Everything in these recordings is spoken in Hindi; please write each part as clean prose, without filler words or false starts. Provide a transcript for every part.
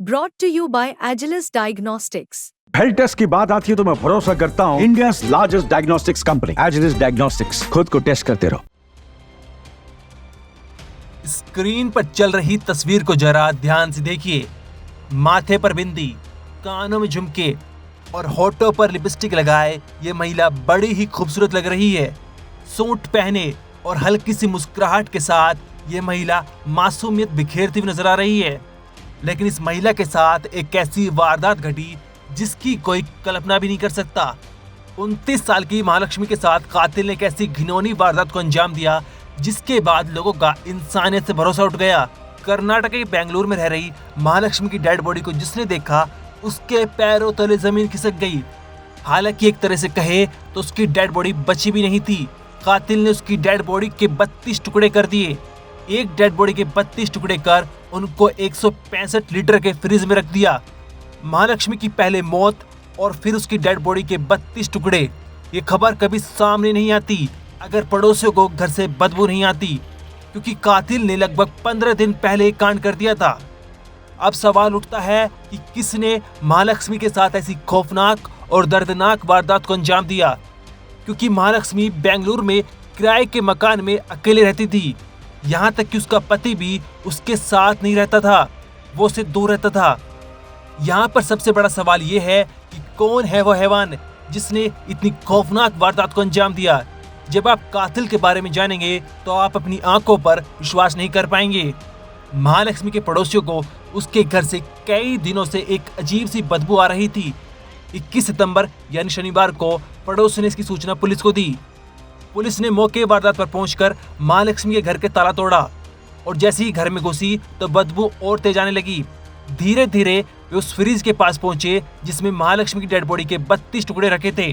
Brought to you by Agilus Diagnostics. Health test की बात आती है तो मैं भरोसा करता हूँ India's largest diagnostics company Agilus diagnostics. खुद को टेस्ट करते रहो। स्क्रीन पर चल रही तस्वीर को जरा ध्यान से देखिए। माथे पर बिंदी, कानों में झुमके और होठों पर लिपस्टिक लगाए ये महिला बड़ी ही खूबसूरत लग रही है। सूट पहने और हल्की सी मुस्कुराहट के साथ ये महिला मासूमियत बिखेरती हुई नजर आ रही है। लेकिन इस महिला के साथ एक ऐसी वारदात घटी जिसकी कोई कल्पना भी नहीं कर सकता। 29 साल की महालक्ष्मी के साथ कातिल ने एक ऐसी घिनौनी वारदात को अंजाम दिया जिसके बाद लोगों का इंसानियत से भरोसा उठ गया। कर्नाटक के बेंगलुरु में रह रही महालक्ष्मी की डेड बॉडी को जिसने देखा उसके पैरों तले जमीन खिसक गई। हालांकि एक तरह से कहे तो उसकी डेड बॉडी बची भी नहीं थी। कातिल ने उसकी डेड बॉडी के 32 टुकड़े कर दिए। एक डेड बॉडी के 32 टुकड़े कर उनको 165 लीटर के फ्रिज में रख दिया। महालक्ष्मी की पहले मौत और फिर उसकी डेड बॉडी के 32 टुकड़े, ये खबर कभी सामने नहीं आती अगर पड़ोसियों को घर से बदबू नहीं आती, क्योंकि कातिल ने लगभग 15 दिन पहले एक कांड कर दिया था। अब सवाल उठता है कि किसने महालक्ष्मी के साथ ऐसी खौफनाक और दर्दनाक वारदात को अंजाम दिया, क्योंकि महालक्ष्मी बेंगलुरु में किराए के मकान में अकेले रहती थी। यहाँ तक कि उसका पति भी उसके साथ नहीं रहता था, वो उससे दूर रहता था। यहाँ पर सबसे बड़ा सवाल ये है कि कौन है वो हैवान जिसने इतनी खौफनाक वारदात को अंजाम दिया। जब आप कातिल के बारे में जानेंगे तो आप अपनी आंखों पर विश्वास नहीं कर पाएंगे। महालक्ष्मी के पड़ोसियों को उसके घर से कई दिनों से एक अजीब सी बदबू आ रही थी। 21 सितंबर यानी शनिवार को पड़ोसी ने इसकी सूचना पुलिस को दी। पुलिस ने मौके वारदात पर पहुंचकर महालक्ष्मी के घर के ताला तोड़ा और जैसे ही घर में घुसी तो बदबू और तेज आने लगी। धीरे धीरे वे उस फ्रिज के पास पहुंचे जिसमें महालक्ष्मी की डेड बॉडी के 32 टुकड़े रखे थे।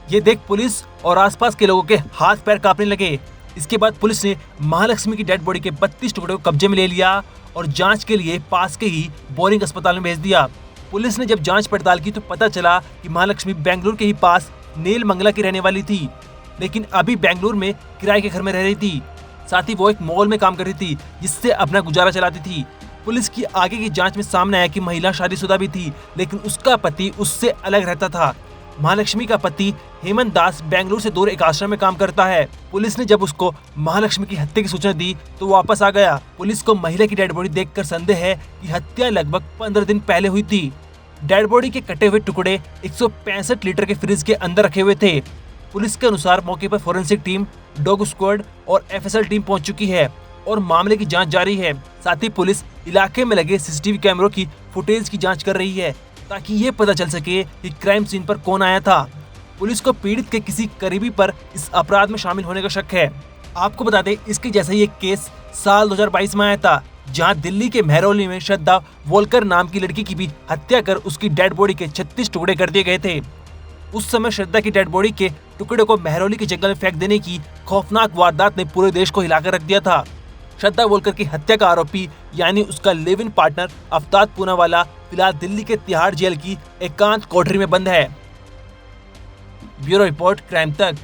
ये देख पुलिस और आसपास के लोगों के हाथ पैर कांपने लगे। इसके बाद पुलिस ने महालक्ष्मी की डेड बॉडी के 32 टुकड़े को कब्जे में ले लिया और जांच के लिए पास के ही बोरिंग अस्पताल में भेज दिया। पुलिस ने जब जांच पड़ताल की तो पता चला कि महालक्ष्मी बेंगलुरु के ही पास नेलमंगला की रहने वाली थी, लेकिन अभी बेंगलुरु में किराए के घर में रह रही थी। साथ ही वो एक मॉल में काम कर रही थी जिससे अपना गुजारा चलाती थी। पुलिस की आगे की जांच में सामने आया कि महिला शादीशुदा भी थी, लेकिन उसका पति उससे अलग रहता था। महालक्ष्मी का पति हेमंत दास बेंगलुरु से दूर एक आश्रम में काम करता है। पुलिस ने जब उसको महालक्ष्मी की हत्या की सूचना दी तो वापस आ गया। पुलिस को महिला की डेड बॉडी देखकर संदेह है कि हत्या लगभग 15 दिन पहले हुई थी। डेड बॉडी के कटे हुए टुकड़े 165 लीटर के फ्रिज के अंदर रखे हुए थे। पुलिस के अनुसार मौके पर फोरेंसिक टीम, डॉग स्क्वाड और एफएसएल टीम पहुंच चुकी है और मामले की जांच जारी है। साथ ही पुलिस इलाके में लगे सीसीटीवी कैमरों की फुटेज की जांच कर रही है ताकि ये पता चल सके कि क्राइम सीन पर कौन आया था। पुलिस को पीड़ित के किसी करीबी पर इस अपराध में शामिल होने का शक है। आपको बता दें, इसके जैसा ही एक केस साल 2022 में आया था, जहां दिल्ली के मेहरौली में श्रद्धा वोलकर नाम की लड़की की भी हत्या कर उसकी डेड बॉडी के 36 टुकड़े कर दिए गए थे। उस समय श्रद्धा की डेड बॉडी के टुकड़े को मेहरौली के जंगल में फेंक देने की खौफनाक वारदात ने पूरे देश को हिलाकर रख दिया था। श्रद्धा वोलकर की हत्या का आरोपी यानी उसका live in partner Aftab Poonawalla फिलहाल दिल्ली के तिहाड़ जेल की एकांत कोठरी में बंद है। ब्यूरो रिपोर्ट, क्राइम तक।